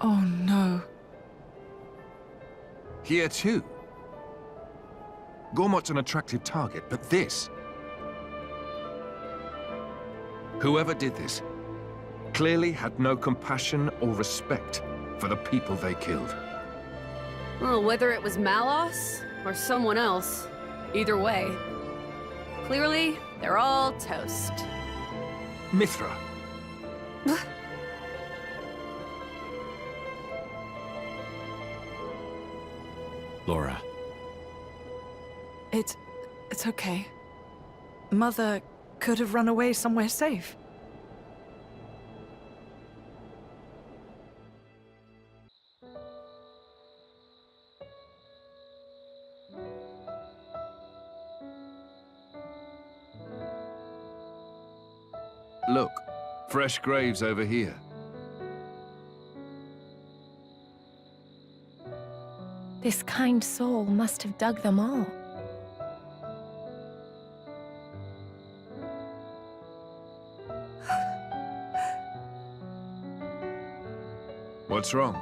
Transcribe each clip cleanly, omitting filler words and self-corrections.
Oh no. Here too. Gormot's an attractive target, but this... Whoever did this clearly had no compassion or respect for the people they killed. Well, whether it was Malos or someone else, either way, clearly they're all toast. Mithra. Laura. It's okay. Mother could have run away somewhere safe. Look, fresh graves over here. This kind soul must have dug them all. What's wrong?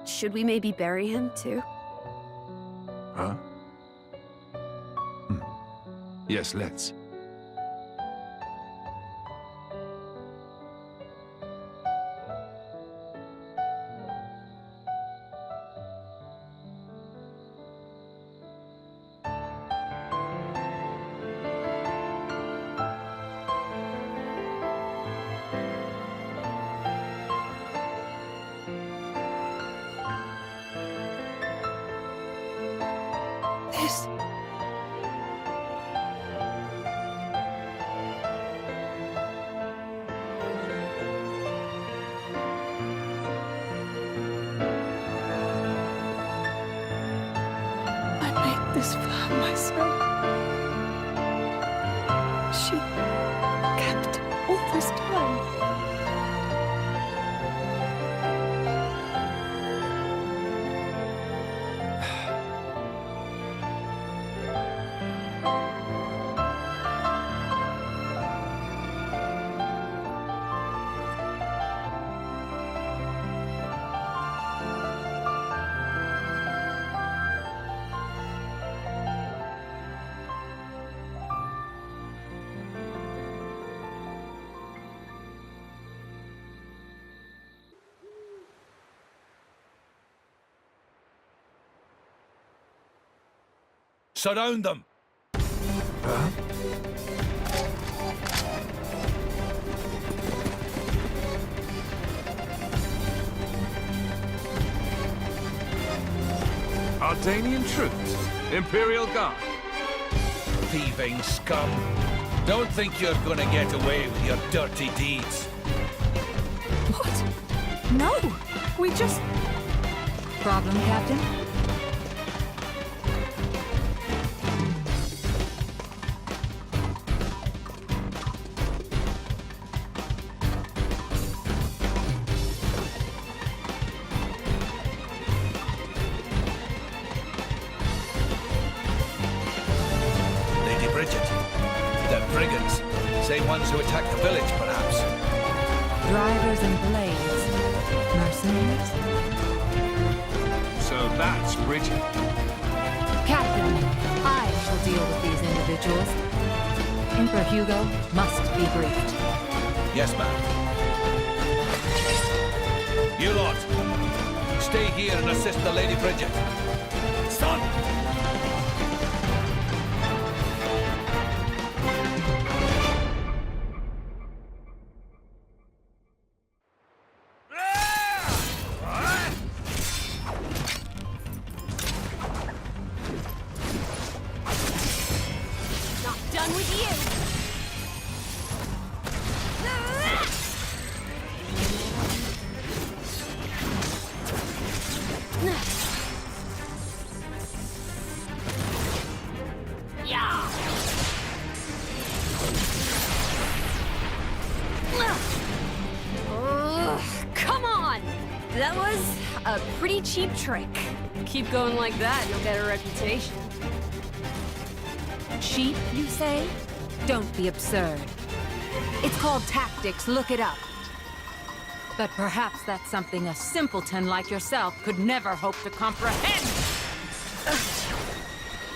Should we maybe bury him too? Huh? Yes, let's. This... I made this for her myself. She kept all this time. Surround them! Huh? Ardanian troops? Imperial Guard? Thieving scum! Don't think you're gonna get away with your dirty deeds. What? No! We just... Problem, Captain? Lady Bridget. They're brigands. Same ones who attacked the village, perhaps. Drivers and blades. Mercenaries? So that's Bridget. Captain, I shall deal with these individuals. Emperor Hugo must be briefed. Yes, ma'am. You lot, stay here and assist the Lady Bridget. Son! Not done with you! Yeah! Come on! That was a pretty cheap trick. Keep going like that, you'll get a reputation. Cheap, you say? Don't be absurd. It's called tactics, look it up. But perhaps that's something a simpleton like yourself could never hope to comprehend!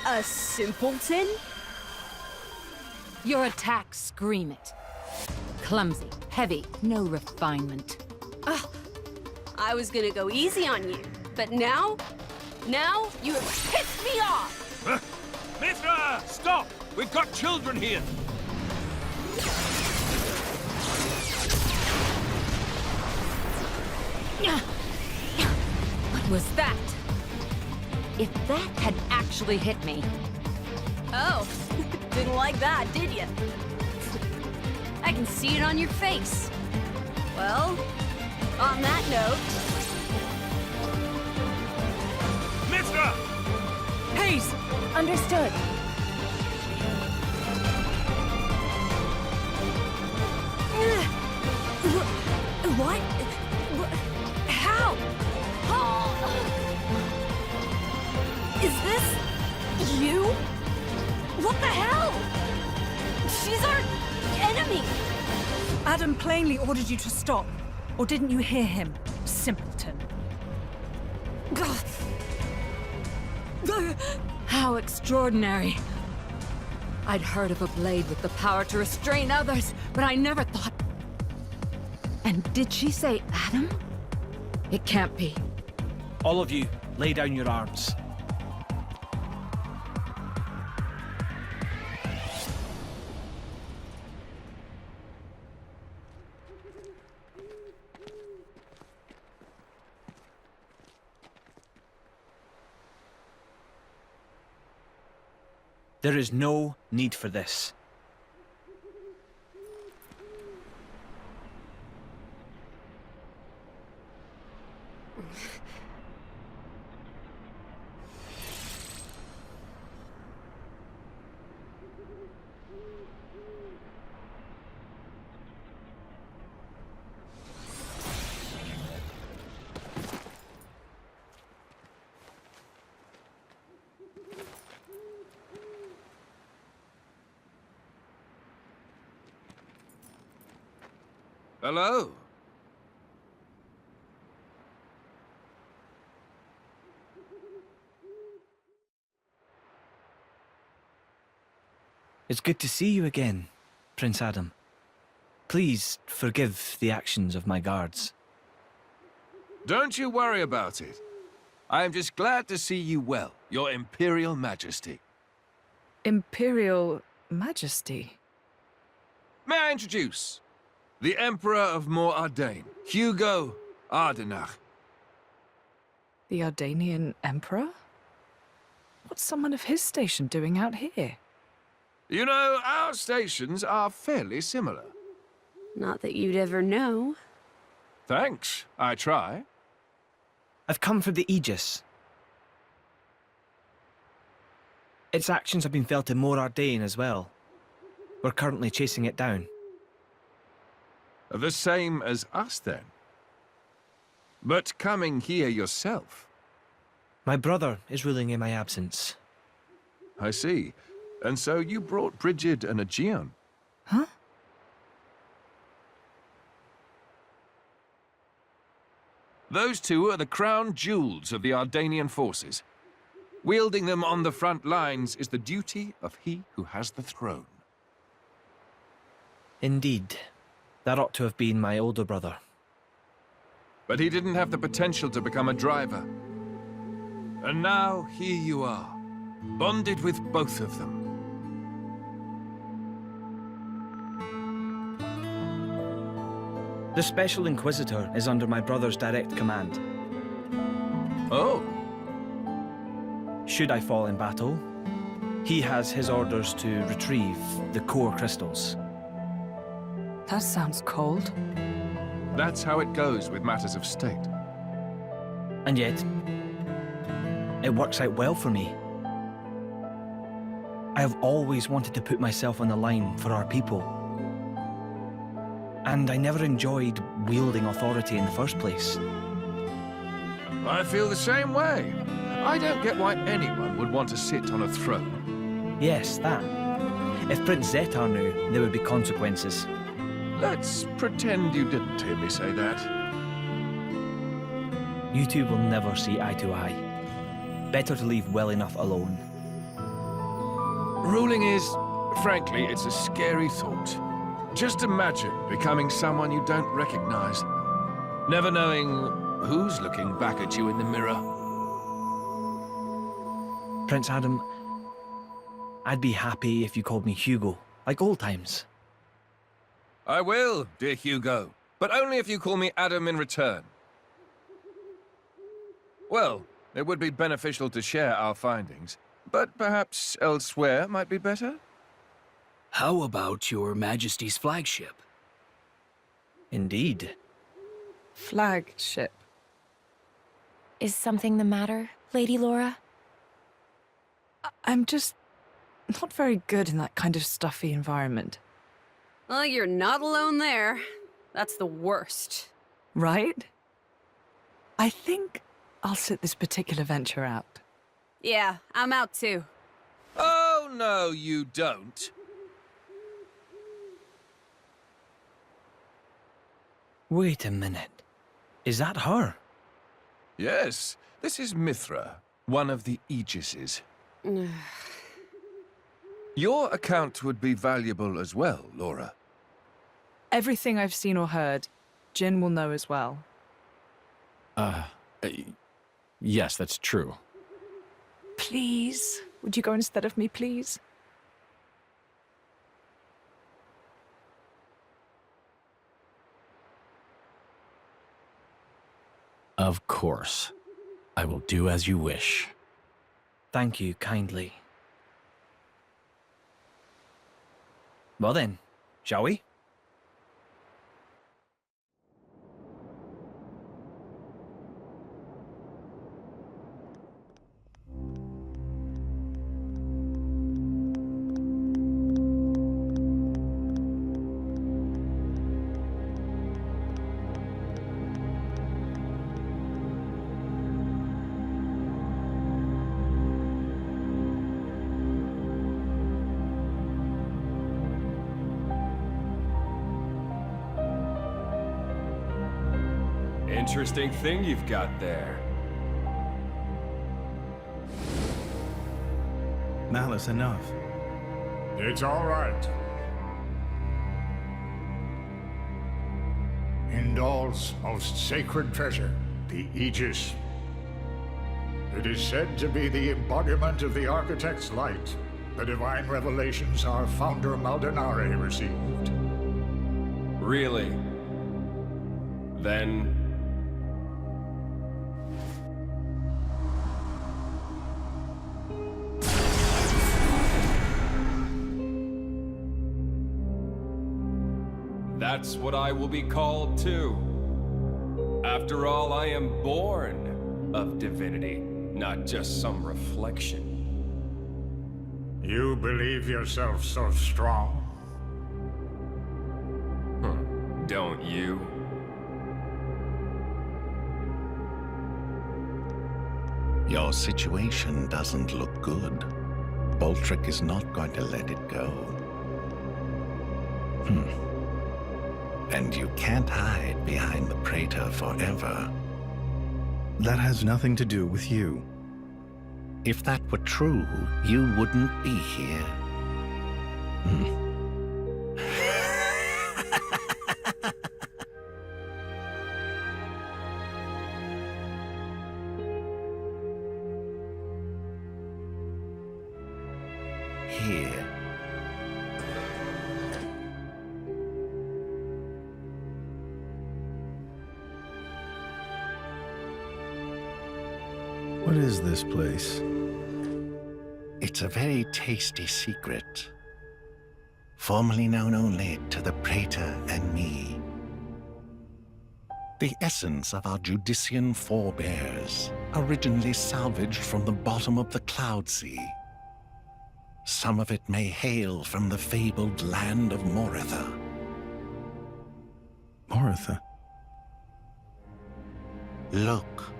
A simpleton? Your attacks scream it. Clumsy, heavy, no refinement. I was gonna go easy on you, but now you have pissed me off! Mithra! Stop! We've got children here! What was that? If that had actually hit me... Oh, didn't like that, did you? I can see it on your face. Well, on that note... Mithra! Hayes! Understood. What? How? Is this you? What the hell? She's our enemy. Adam plainly ordered you to stop. Or didn't you hear him, simpleton? How extraordinary. I'd heard of a blade with the power to restrain others, but I never thought... And did she say Adam? It can't be. All of you, lay down your arms. There is no need for this. Hello? It's good to see you again, Prince Adam. Please forgive the actions of my guards. Don't you worry about it. I am just glad to see you well, Your Imperial Majesty. Imperial Majesty? May I introduce? The Emperor of Mor-Ardain, Hugo Ardenach. The Ardanian Emperor? What's someone of his station doing out here? You know, our stations are fairly similar. Not that you'd ever know. Thanks, I try. I've come for the Aegis. Its actions have been felt in Mor-Ardain as well. We're currently chasing it down. The same as us, then. But coming here yourself. My brother is ruling in my absence. I see. And so you brought Brigid and Aegeon. Huh? Those two are the crown jewels of the Ardanian forces. Wielding them on the front lines is the duty of he who has the throne. Indeed. That ought to have been my older brother. But he didn't have the potential to become a driver. And now, here you are, bonded with both of them. The Special Inquisitor is under my brother's direct command. Oh. Should I fall in battle, he has his orders to retrieve the core crystals. That sounds cold. That's how it goes with matters of state. And yet, it works out well for me. I have always wanted to put myself on the line for our people. And I never enjoyed wielding authority in the first place. I feel the same way. I don't get why anyone would want to sit on a throne. Yes, that. If Prince Zetar knew, there would be consequences. Let's pretend you didn't hear me say that. You two will never see eye to eye. Better to leave well enough alone. Ruling is, frankly, it's a scary thought. Just imagine becoming someone you don't recognize. Never knowing who's looking back at you in the mirror. Prince Adam, I'd be happy if you called me Hugo, like old times. I will, dear Hugo, but only if you call me Adam in return. Well, it would be beneficial to share our findings, but perhaps elsewhere might be better? How about your Majesty's flagship? Indeed. Flagship. Is something the matter, Lady Laura? I'm just not very good in that kind of stuffy environment. Well, you're not alone there. That's the worst. Right? I think I'll sit this particular venture out. Yeah, I'm out too. Oh, no, you don't. Wait a minute. Is that her? Yes, this is Mithra, one of the Aegises. Your account would be valuable as well, Laura. Everything I've seen or heard, Jin will know as well. Yes, that's true. Please? Would you go instead of me, please? Of course. I will do as you wish. Thank you kindly. Well then, shall we? Interesting thing you've got there. Malice enough. It's all right. Indal's most sacred treasure, the Aegis. It is said to be the embodiment of the Architect's light, the divine revelations our founder Maldonare received. Really? Then... that's what I will be called too. After all, I am born of divinity, not just some reflection. You believe yourself so strong? Don't you? Your situation doesn't look good. Boltrick is not going to let it go. And you can't hide behind the Praetor forever. That has nothing to do with you. If that were true, you wouldn't be here. Here. What is this place? It's a very tasty secret. Formerly known only to the Praetor and me. The essence of our Judician forebears, originally salvaged from the bottom of the Cloud Sea. Some of it may hail from the fabled land of Moritha. Moritha? Look.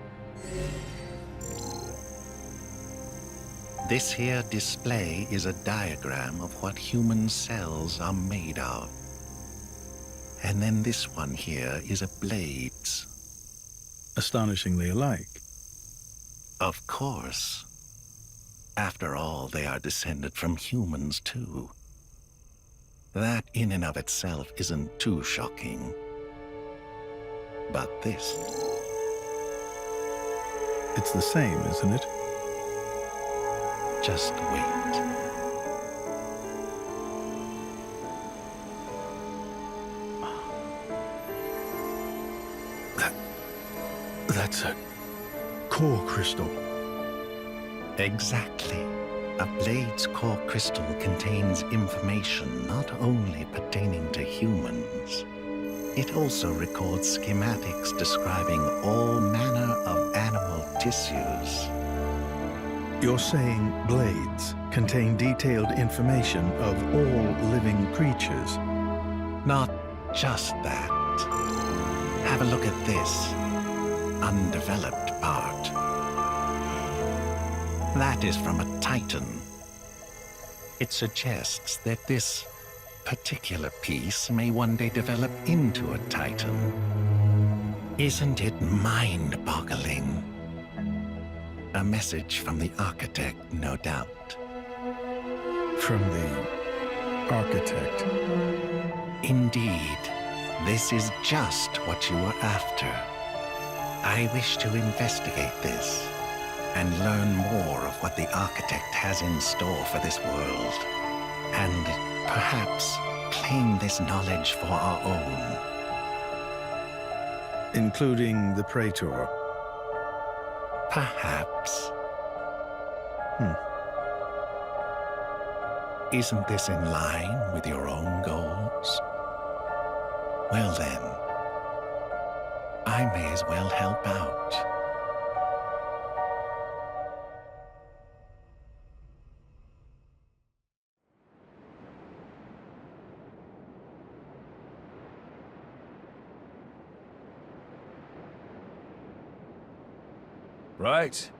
This here display is a diagram of what human cells are made of. And then this one here is a Blades. Astonishingly alike. Of course. After all, they are descended from humans, too. That in and of itself isn't too shocking. But this... It's the same, isn't it? Just wait. That's a core crystal. Exactly. A Blade's core crystal contains information not only pertaining to humans, it also records schematics describing all manner of animal tissues. You're saying blades contain detailed information of all living creatures? Not just that. Have a look at this undeveloped part. That is from a Titan. It suggests that this particular piece may one day develop into a Titan. Isn't it mind-boggling? A message from the architect, no doubt. From the architect? Indeed. This is just what you were after. I wish to investigate this and learn more of what the architect has in store for this world, and perhaps claim this knowledge for our own. Including the Praetor? Perhaps. Isn't this in line with your own goals? Well then, I may as well help out. Right.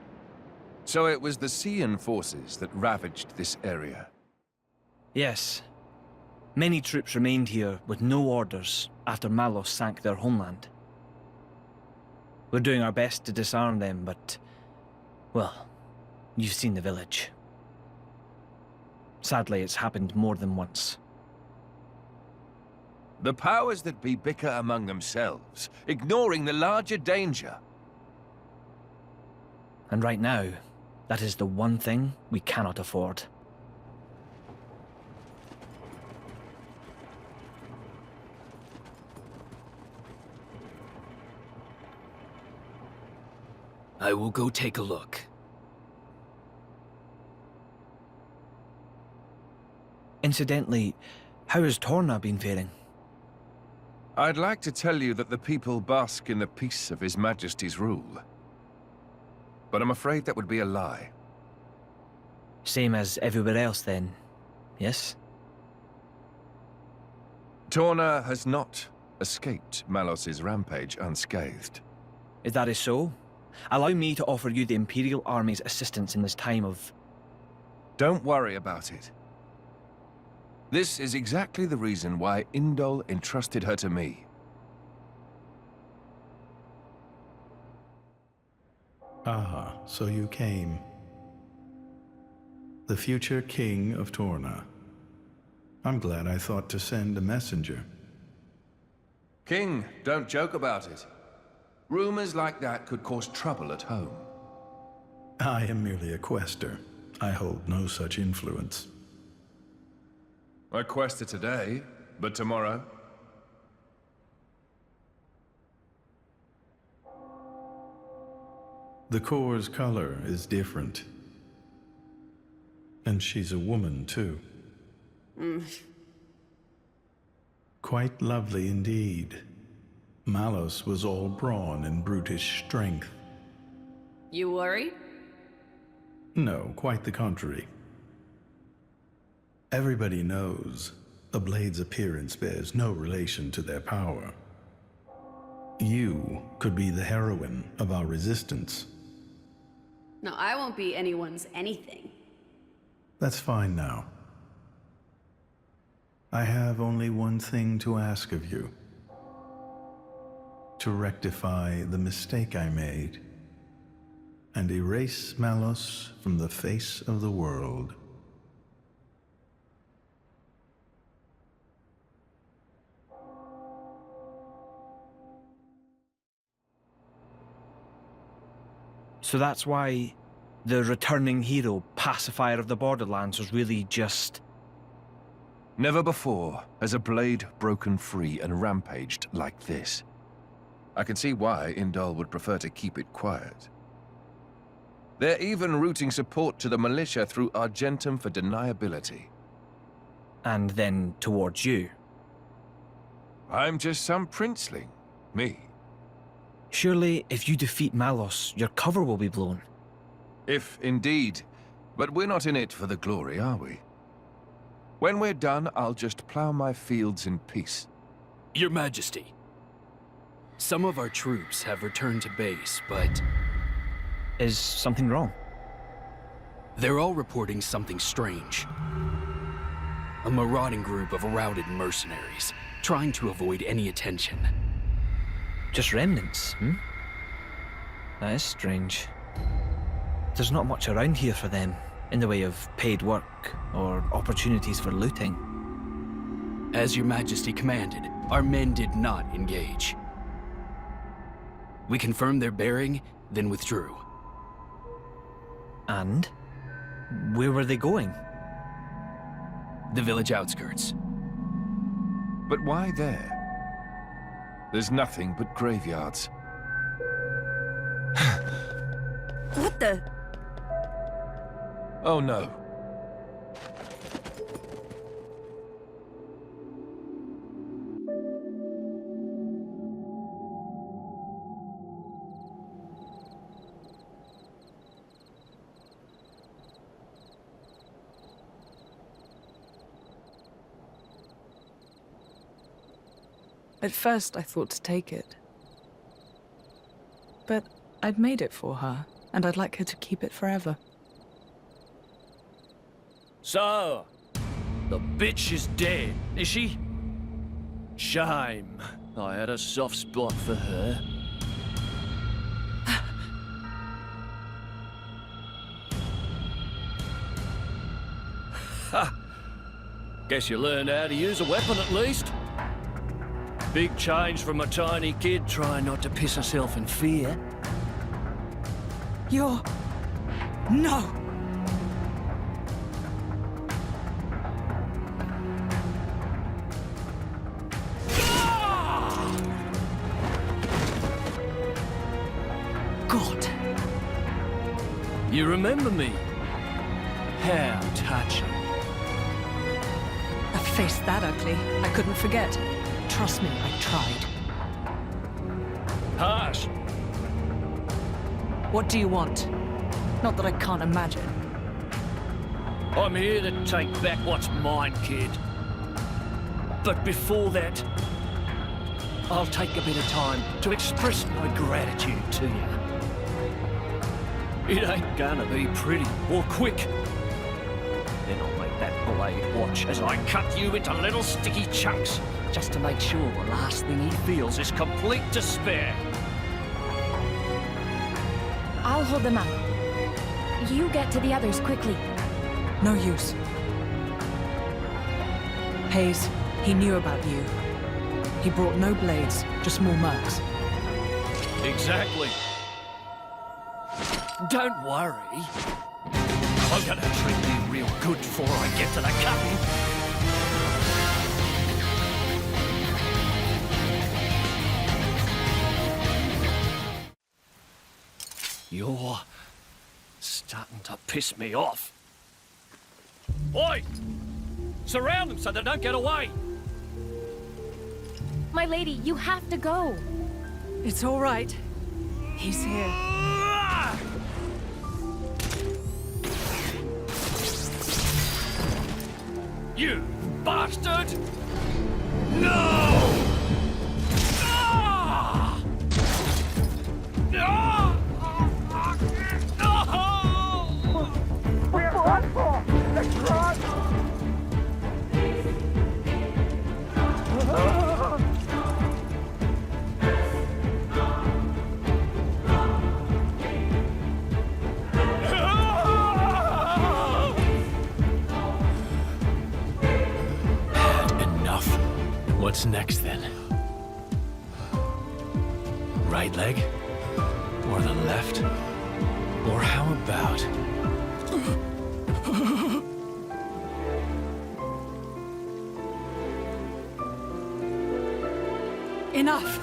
So it was the Sion forces that ravaged this area. Yes. Many troops remained here with no orders after Malos sank their homeland. We're doing our best to disarm them, but... well, you've seen the village. Sadly, it's happened more than once. The powers that be bicker among themselves, ignoring the larger danger. And right now, that is the one thing we cannot afford. I will go take a look. Incidentally, how has Torna been faring? I'd like to tell you that the people bask in the peace of His Majesty's rule. But I'm afraid that would be a lie. Same as everywhere else then, yes? Torna has not escaped Malos's rampage unscathed. If that is so, allow me to offer you the Imperial Army's assistance in this time of... Don't worry about it. This is exactly the reason why Indol entrusted her to me. Ah, so you came. The future king of Torna. I'm glad I thought to send a messenger. King, don't joke about it. Rumors like that could cause trouble at home. I am merely a quester. I hold no such influence. I quested today, but tomorrow? The core's color is different. And she's a woman, too. Quite lovely indeed. Malos was all brawn and brutish strength. You worried? No, quite the contrary. Everybody knows a blade's appearance bears no relation to their power. You could be the heroine of our resistance. No, I won't be anyone's anything. That's fine now. I have only one thing to ask of you. to rectify the mistake I made and erase Malos from the face of the world. So that's why the returning hero, pacifier of the Borderlands, was really just... Never before has a blade broken free and rampaged like this. I can see why Indal would prefer to keep it quiet. They're even routing support to the militia through Argentum for deniability. And then towards you. I'm just some princeling. Me. Surely, if you defeat Malos, your cover will be blown. If indeed. But we're not in it for the glory, are we? When we're done, I'll just plow my fields in peace. Your Majesty, some of our troops have returned to base, but... Is something wrong? They're all reporting something strange. A marauding group of routed mercenaries, trying to avoid any attention. Just remnants, That is strange. There's not much around here for them, in the way of paid work or opportunities for looting. As your Majesty commanded, our men did not engage. We confirmed their bearing, then withdrew. And? Where were they going? The village outskirts. But why there? There's nothing but graveyards. What the? Oh no. At first, I thought to take it. But I'd made it for her, and I'd like her to keep it forever. So, the bitch is dead, is she? Shame. I had a soft spot for her. Ha! Guess you learned how to use a weapon at least. Big change from a tiny kid trying not to piss herself in fear. You're... No! God! You remember me? How touching. A face that ugly, I couldn't forget. Trust me, I tried. Harsh. What do you want? Not that I can't imagine. I'm here to take back what's mine, kid. But before that, I'll take a bit of time to express my gratitude to you. It ain't gonna be pretty or quick. Then I'll make that blade watch as I cut you into little sticky chunks, just to make sure the last thing he feels is complete despair. I'll hold them up. You get to the others quickly. No use. Hayes, he knew about you. He brought no blades, just more mercs. Exactly. Don't worry. I'm gonna treat you real good before I get to the cutting. You're starting to piss me off. Oi! Surround them so they don't get away! My lady, you have to go. It's all right. He's here. You bastard! No! Ah! Ah! What's next, then? Right leg? Or the left? Or how about... Enough!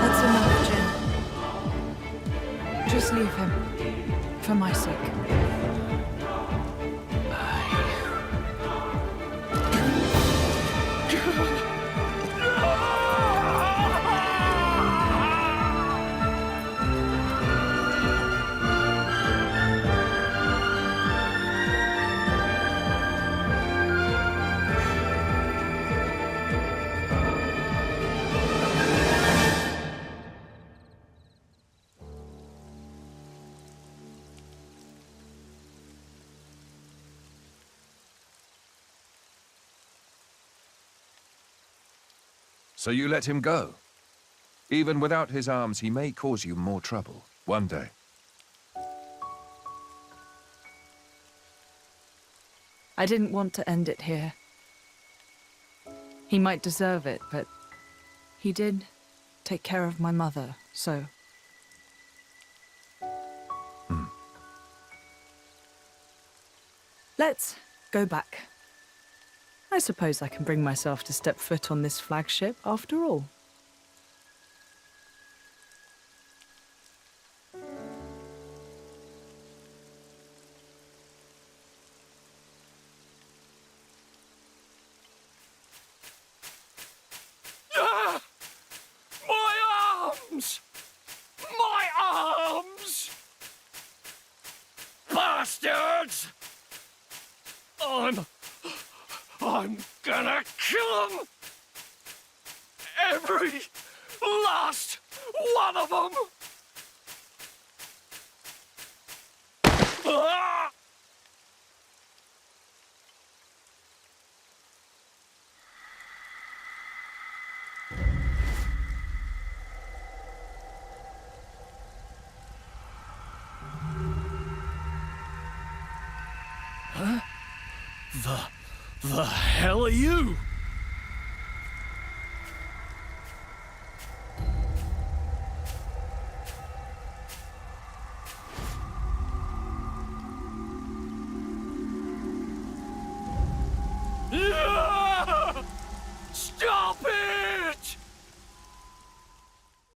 That's enough, Jin. Just leave him. For my sake. So you let him go? Even without his arms, he may cause you more trouble one day. I didn't want to end it here. He might deserve it, but he did take care of my mother, so... Let's go back. I suppose I can bring myself to step foot on this flagship after all. Ah! My arms! My arms! Bastards! I'm gonna kill them! Every last one of them! Ah! Huh? The hell are you?